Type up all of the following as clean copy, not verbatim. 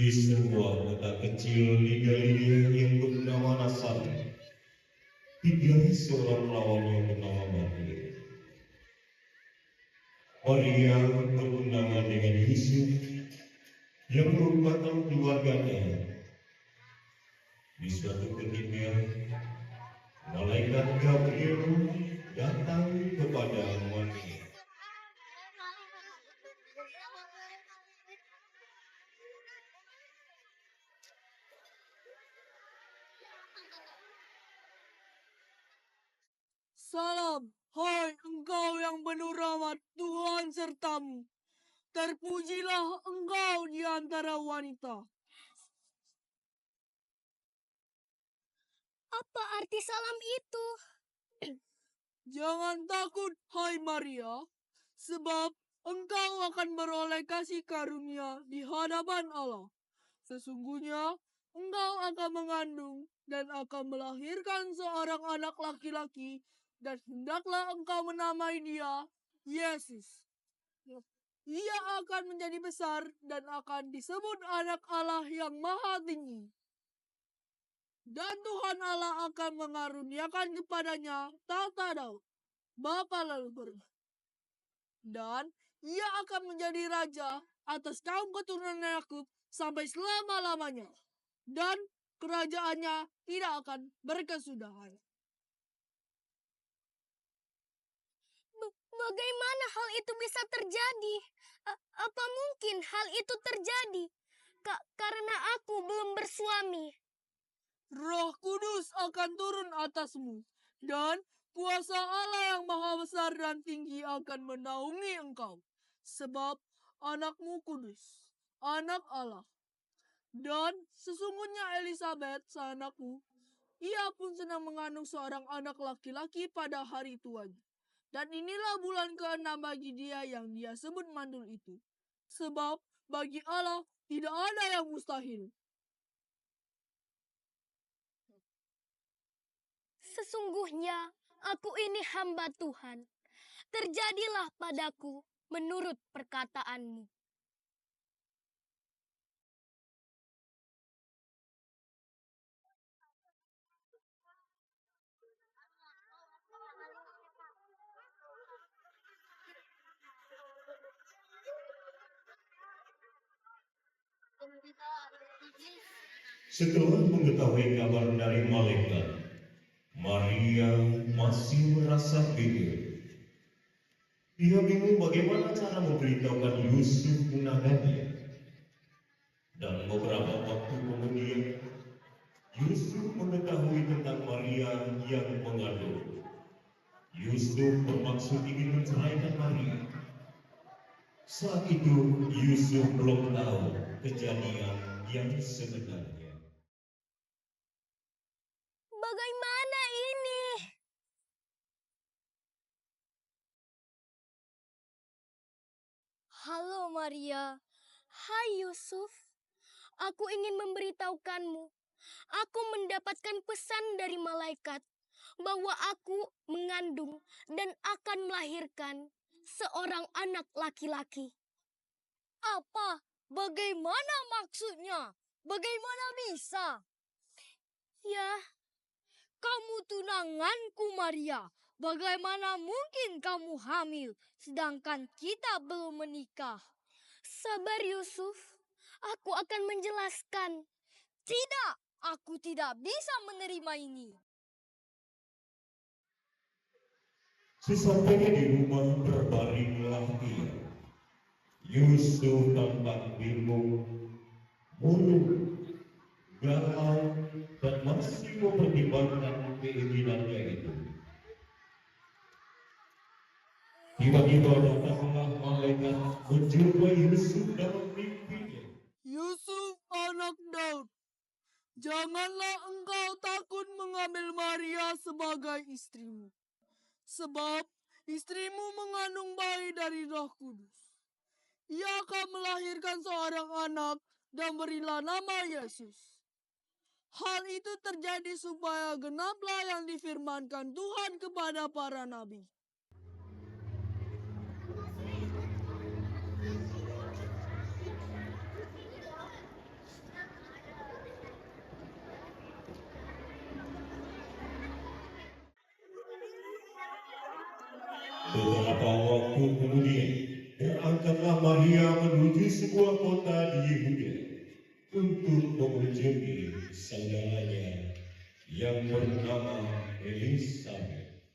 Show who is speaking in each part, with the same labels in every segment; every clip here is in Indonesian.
Speaker 1: Di sebuah kota kecil di Galilea yang bernama Nazaret, tinggal seorang perawan yang bernama Maria. Maria berundangan dengan Yusuf yang merupakan keluarganya. Di suatu ketika, malaikat Gabriel datang kepada Maria.
Speaker 2: Salam, hai engkau yang penuh rahmat, Tuhan sertamu. Terpujilah engkau di antara wanita.
Speaker 3: Apa arti salam itu?
Speaker 2: Jangan takut, hai Maria, sebab engkau akan beroleh kasih karunia di hadapan Allah. Sesungguhnya engkau akan mengandung dan akan melahirkan seorang anak laki-laki, dan hendaklah engkau menamai dia Yesus. Ia akan menjadi besar dan akan disebut anak Allah yang maha tinggi. Dan Tuhan Allah akan mengaruniakan kepadanya tahta Daud, bapa leluhur. Dan ia akan menjadi raja atas kaum keturunan Yakub sampai selama-lamanya. Dan kerajaannya tidak akan berkesudahan.
Speaker 3: Bagaimana hal itu bisa terjadi? Apa mungkin hal itu terjadi? Karena aku belum bersuami.
Speaker 2: Roh Kudus akan turun atasmu, dan kuasa Allah yang maha besar dan tinggi akan menaungi engkau. Sebab anakmu kudus, anak Allah. Dan sesungguhnya Elisabet, seanakmu, ia pun sedang mengandung seorang anak laki-laki pada hari tuanya. Dan inilah bulan ke-6 bagi dia yang dia sebut mandul itu. Sebab bagi Allah tidak ada yang mustahil.
Speaker 3: Sesungguhnya aku ini hamba Tuhan. Terjadilah padaku menurut perkataanmu.
Speaker 1: Setelah mengetahui kabar dari malaikat, Maria masih merasa bingung. Dia bingung bagaimana cara memberitahukan Yusuf undangannya. Dan beberapa waktu kemudian, Yusuf mengetahui tentang Maria yang mengandung. Yusuf bermaksud ingin menceraikan Maria. Saat itu Yusuf belum tahu kejadian yang sebenarnya.
Speaker 3: Bagaimana ini? Halo Maria. Hai Yusuf. Aku ingin memberitahukanmu. Aku mendapatkan pesan dari malaikat bahwa aku mengandung dan akan melahirkan seorang anak laki-laki.
Speaker 2: Apa? Bagaimana maksudnya? Bagaimana bisa?
Speaker 3: Ya,
Speaker 2: Kamu tunanganku Maria. Bagaimana mungkin kamu hamil sedangkan kita belum menikah?
Speaker 3: sabar Yusuf. Aku akan menjelaskan.
Speaker 2: Tidak, aku tidak bisa menerima ini.
Speaker 1: Sesampainya di rumah berbaringlah ia. Yusuf tampak bingung, murung, galau, dan masih mempertimbangkan keinginannya itu. Tiba-tiba datanglah malaikat menjumpai Yusuf dalam mimpinya.
Speaker 2: Yusuf anak Daud, janganlah engkau takut mengambil Maria sebagai istrimu. Sebab istrimu mengandung bayi dari Roh Kudus. Ia akan melahirkan seorang anak dan berilah nama Yesus. Hal itu terjadi supaya genaplah yang difirmankan Tuhan kepada para nabi.
Speaker 1: Beberapa waktu kemudian, berangkatlah Maria menuju sebuah kota di Yehuda untuk mengunjungi saudaranya yang bernama Elisabet.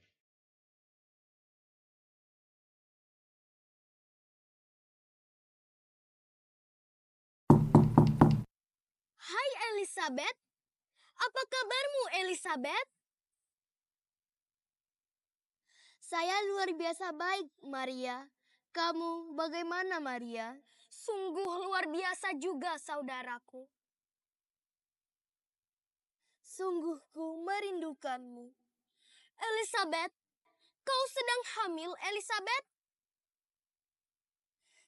Speaker 3: Hai Elizabeth, apa kabarmu Elizabeth? Saya luar biasa baik, Maria. Kamu bagaimana, Maria? Sungguh luar biasa juga, saudaraku. Sungguh ku merindukanmu. Elizabeth, kau sedang hamil, Elizabeth?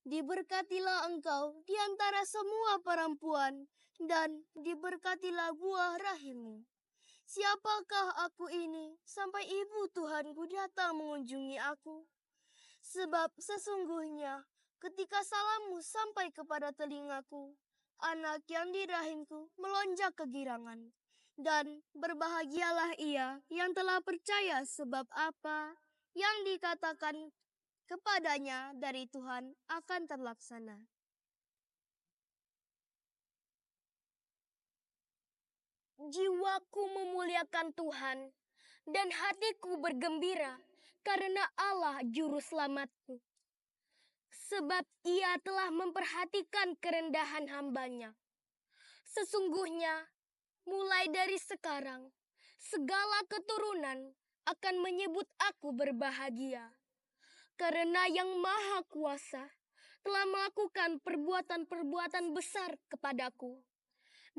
Speaker 3: Diberkatilah engkau di antara semua perempuan, dan diberkatilah buah rahimmu. Siapakah aku ini sampai ibu Tuhanku datang mengunjungi aku? Sebab sesungguhnya ketika salammu sampai kepada telingaku, anak yang di rahimku melonjak kegirangan. Dan berbahagialah ia yang telah percaya sebab apa yang dikatakan kepadanya dari Tuhan akan terlaksana. Jiwaku memuliakan Tuhan dan hatiku bergembira karena Allah juru selamatku. Sebab ia telah memperhatikan kerendahan hambanya. Sesungguhnya mulai dari sekarang segala keturunan akan menyebut aku berbahagia. Karena yang Maha Kuasa telah melakukan perbuatan-perbuatan besar kepadaku.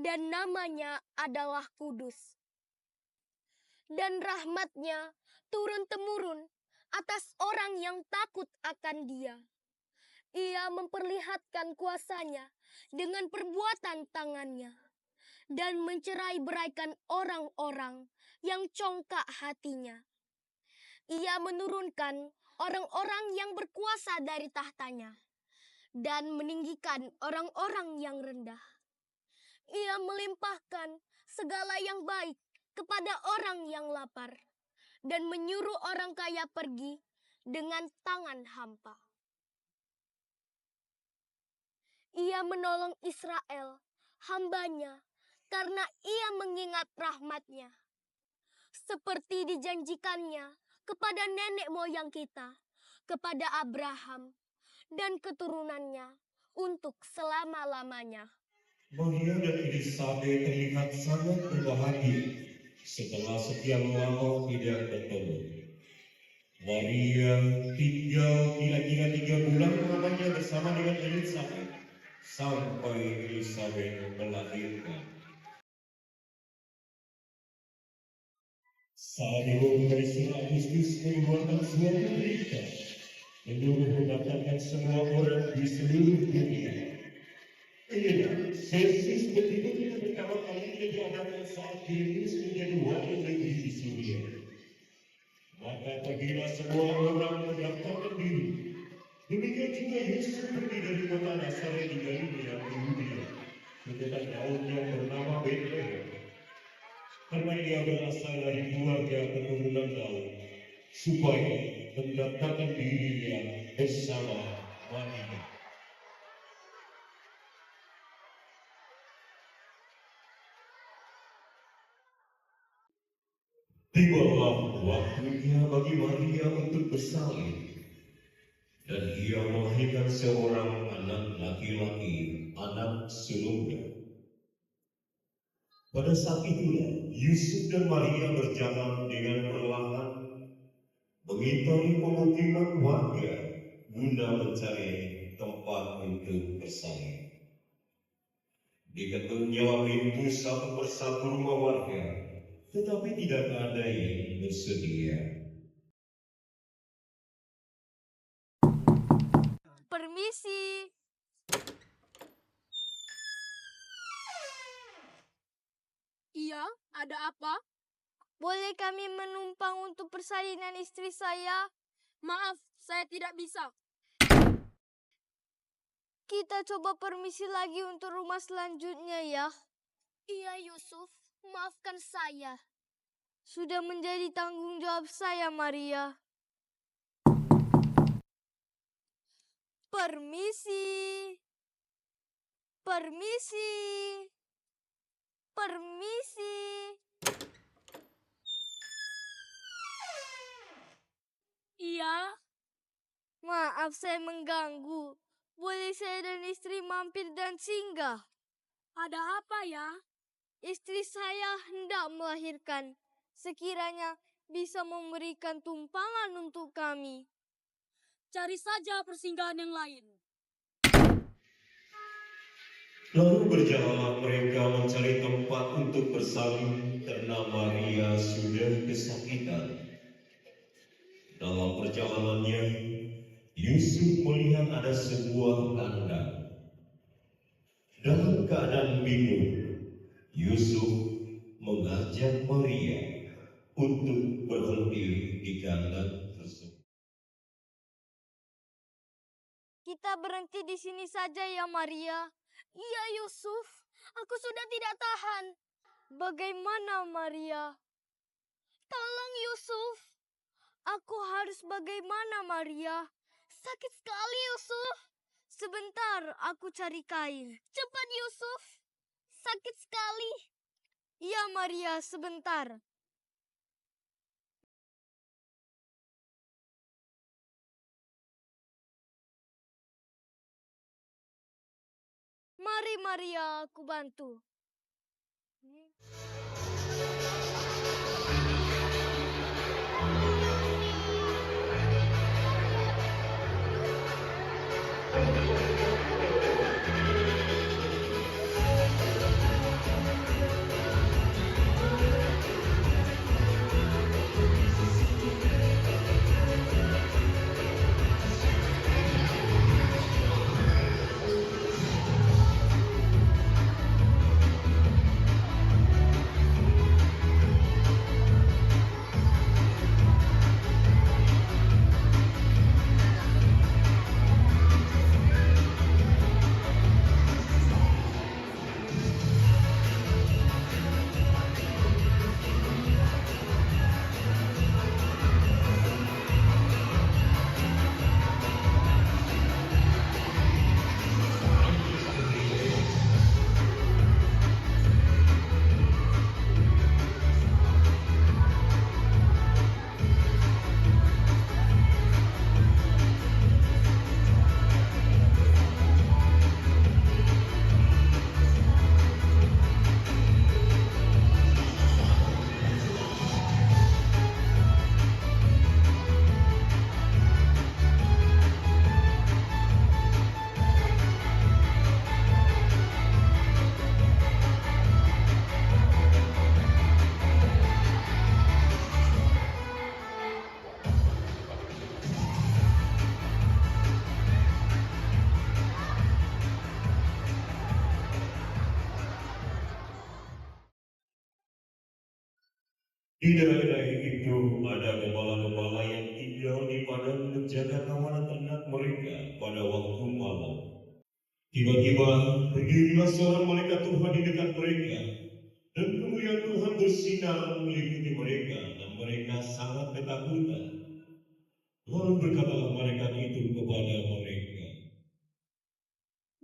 Speaker 3: Dan namanya adalah kudus. Dan rahmatnya turun-temurun atas orang yang takut akan dia. Ia memperlihatkan kuasanya dengan perbuatan tangannya. Dan mencerai-beraikan orang-orang yang congkak hatinya. Ia menurunkan orang-orang yang berkuasa dari tahtanya. Dan meninggikan orang-orang yang rendah. Ia melimpahkan segala yang baik kepada orang yang lapar dan menyuruh orang kaya pergi dengan tangan hampa. Ia menolong Israel, hambanya, karena ia mengingat rahmatnya. Seperti dijanjikannya kepada nenek moyang kita, kepada Abraham dan keturunannya untuk selama-lamanya.
Speaker 1: Maria dan Elisabet terlihat sangat berbahagia setelah sekian lama tidak bertemu. Maria tinggal kira-kira 3 bulan lamanya bersama dengan Elisabet sampai Elisabet melahirkan. Saat itu Kaisar Agustus mengeluarkan suatu berita menyuruh mendaftarkan semua orang di seluruh dunia. Inilah sensus betul-betul pertama kalinya diadakan saat Kristus menjadi wakil negeri di Suria. Maka pergilah semua orang mendaftarkan diri. Demikian juga Yesus pergi dari kota Nazaret di Galilea ke Yudea ke kota Daud yang bernama Betlehem. Karena ia berasal dari keluarga keturunan Daud, supaya mendaftarkan dirinya bersama Maria. Tibalah waktunya bagi Maria untuk bersalin, dan ia melahirkan seorang anak laki-laki, anak sulungnya. Pada saat itulah Yusuf dan Maria berjalan dengan perlahan mengitari pemukiman warga guna mencari tempat untuk bersalin. Diketungnya pintu satu persatu rumah warga, tetapi tidak ada yang bersedia.
Speaker 3: Permisi.
Speaker 2: Iya, ada apa?
Speaker 3: Boleh kami menumpang untuk persalinan istri saya?
Speaker 2: Maaf, saya tidak bisa.
Speaker 3: Kita coba permisi lagi untuk rumah selanjutnya ya. Iya Yusuf, maafkan saya. Sudah menjadi tanggung jawab saya, Maria. Permisi, permisi, permisi.
Speaker 2: Iya,
Speaker 3: Maaf saya mengganggu. Boleh saya dan istri mampir dan singgah?
Speaker 2: ada apa ya?
Speaker 3: Istri saya hendak melahirkan. Sekiranya bisa memberikan tumpangan untuk kami.
Speaker 2: Cari saja persinggahan yang lain.
Speaker 1: Lalu berjalanlah mereka mencari tempat untuk bersalin karena Maria sudah kesakitan. Dalam perjalanannya, Yusuf melihat ada sebuah kandang. Dalam keadaan bingung, Yusuf mengajak Maria untuk berhenti di kandang tersebut.
Speaker 3: Kita berhenti di sini saja ya Maria. Iya Yusuf, aku sudah tidak tahan. Bagaimana Maria? Tolong Yusuf. Aku harus bagaimana Maria? Sakit sekali Yusuf. Sebentar aku cari kain. Cepat Yusuf. Sakit sekali. Iya Maria, sebentar. Mari Maria, aku bantu.
Speaker 1: Di daerah itu ada gembala-gembala yang tinggal di padang menjaga kawanan ternak mereka pada waktu malam. Tiba-tiba berdirilah seorang malaikat Tuhan di dekat mereka, dan kemuliaan Tuhan bersinar meliputi mereka, dan mereka sangat ketakutan. Lalu berkatalah malaikat itu kepada mereka,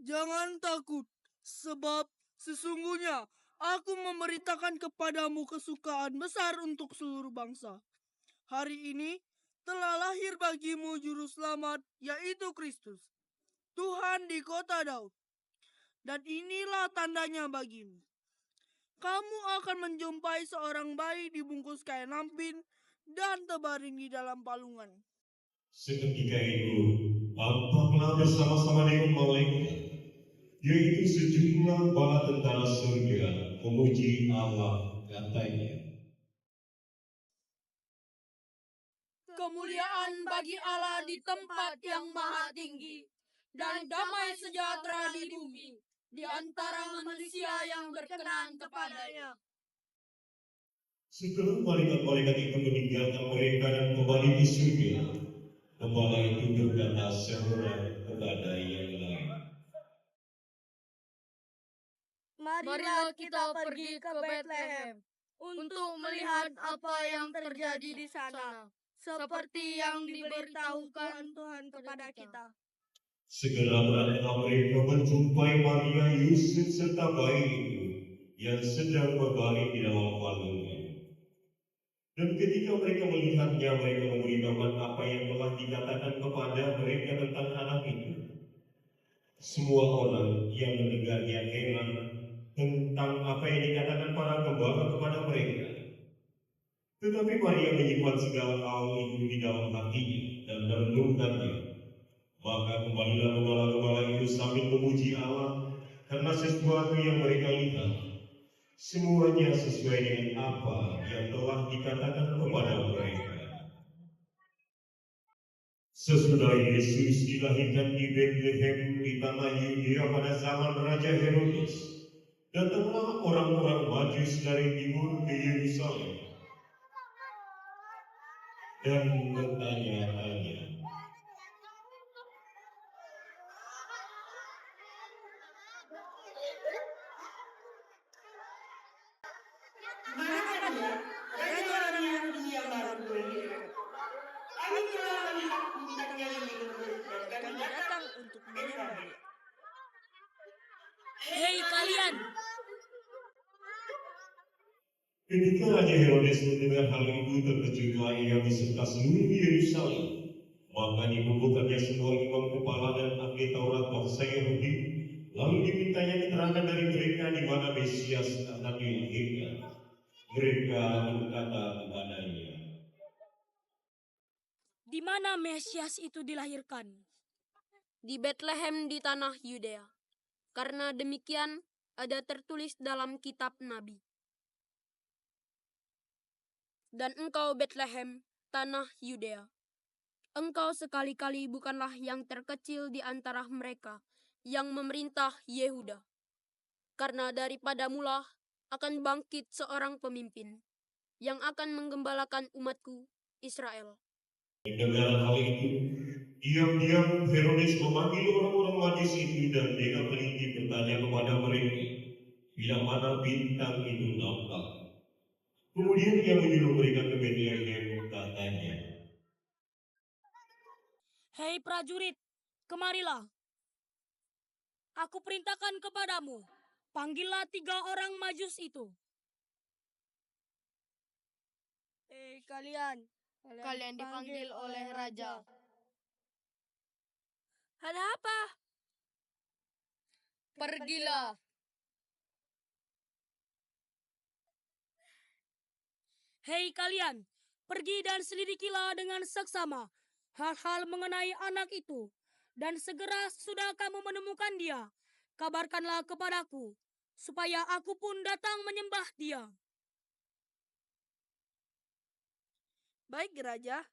Speaker 2: Jangan takut, sebab sesungguhnya aku memberitakan kepadamu kesukaan besar untuk seluruh bangsa. Hari ini telah lahir bagimu juru selamat, yaitu Kristus, Tuhan di kota Daud. Dan inilah tandanya bagimu. Kamu akan menjumpai seorang bayi dibungkus kain lampin dan terbaring di dalam palungan.
Speaker 1: seketika itu tampaklah bersama-sama dengan malaikat, yaitu sejumlah bala tentara surga memuji Allah, katanya.
Speaker 2: Kemuliaan bagi Allah di tempat yang maha tinggi, dan damai sejahtera di bumi, di antara manusia yang berkenan kepadanya.
Speaker 1: Setelah malaikat-malaikat itu meninggalkan mereka dan kembali di surga, gembala itu berkata seorang kepada yang lain,
Speaker 3: Marilah kita pergi ke Bethlehem untuk melihat apa yang terjadi di sana, seperti yang diberitahukan Tuhan kepada kita.
Speaker 1: Segera berangkatlah mereka menjumpai Maria, Yusuf serta bayi itu yang sedang berbaring di dalam kandungnya. Dan ketika mereka melihatnya, mereka memberitahukan apa yang telah dikatakan kepada mereka tentang anak itu. Semua orang yang mendengarnya heran tentang apa yang dikatakan para gembala kepada mereka. Tetapi Maria menyimpan segala hal itu di dalam hatinya dan merenungkannya. Maka kembalilah gembala-gembala itu sambil memuji Allah karena sesuatu yang mereka lihat. Semuanya sesuai dengan apa yang telah dikatakan kepada mereka. Sesudah Yesus dilahirkan di Bethlehem di tanah Yudea pada zaman Raja Herodes, datanglah orang-orang Majus dari timur ke Yerusalem dan bertanya-tanya,
Speaker 4: Mana dia? Raja orang Yahudi yang baru dilahirkan. Kami telah melihat bintangnya di timur dan kami datang untuk menyembah dia.
Speaker 2: Hei kalian,
Speaker 1: ketika Raja Herodes mendengar hal itu, terkejutlah ia beserta seluruh Yerusalem. Maka dikumpulkannya semua imam kepala dan ahli Taurat bangsa Yahudi, lalu dimintanya keterangan dari mereka di mana Mesias akan dilahirkan. Mereka berkata kepadanya,
Speaker 2: di mana Mesias itu dilahirkan?
Speaker 5: Di Bethlehem di tanah Yudea. Karena demikian ada tertulis dalam kitab Nabi. Dan engkau Bethlehem, tanah Yudea, engkau sekali-kali bukanlah yang terkecil di antara mereka yang memerintah Yehuda. Karena daripadamulah akan bangkit seorang pemimpin yang akan menggembalakan umatku Israel.
Speaker 1: mendengar hal itu, diam-diam Herodes memanggil orang-orang Majus itu dan dengan teliti bertanya kepada mereka, bila mana bintang itu nampak. Kemudian ia menyuruh mereka ke Bethlehem, katanya,
Speaker 2: Hei prajurit, kemarilah. Aku perintahkan kepadamu, panggillah 3 orang Majus itu. Hei kalian
Speaker 3: dipanggil oleh raja.
Speaker 2: Ada apa?
Speaker 3: Pergilah.
Speaker 2: Hei kalian, pergi dan selidikilah dengan seksama hal-hal mengenai anak itu. Dan segera sudah kamu menemukan dia, kabarkanlah kepadaku, supaya aku pun datang menyembah dia. Baik, Raja.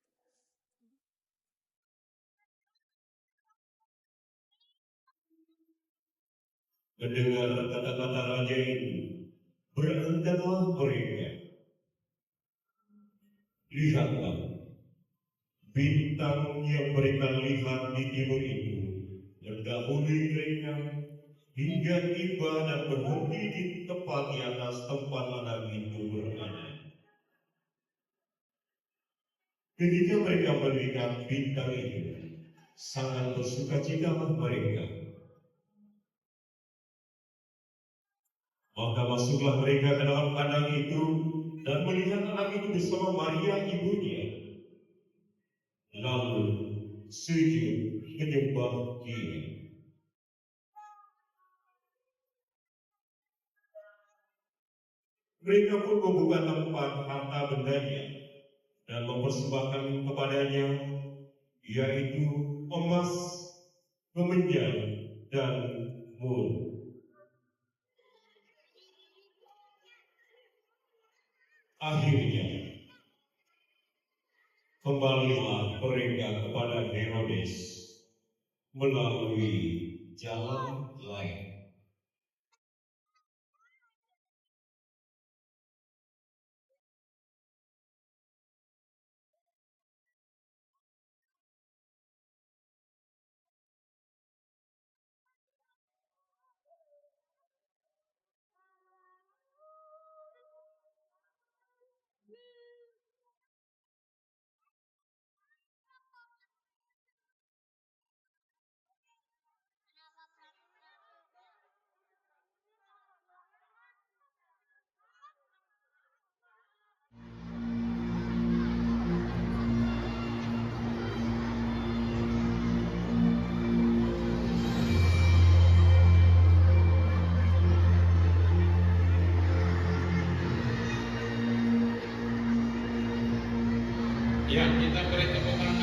Speaker 1: mendengar kata-kata raja itu, berangkatlah mereka. Lihatlah, bintang yang mereka lihat di timur itu mendahului mereka hingga tiba dan berhenti di tepat di atas tempat anak itu berada. Ketika mereka melihat bintang itu, sangat bersukacitalah mereka. Maka masuklah mereka ke dalam kandang itu dan melihat anak itu bersama Maria ibunya. Lalu sujud menyembah dia. Mereka pun membuka tempat harta bendanya dan mempersembahkan kepadanya, yaitu emas, kemenyan, dan mur. Akhirnya, kembalilah mereka kepada Herodes melalui jalan lain.
Speaker 6: Ya, kita beri tepuk tangan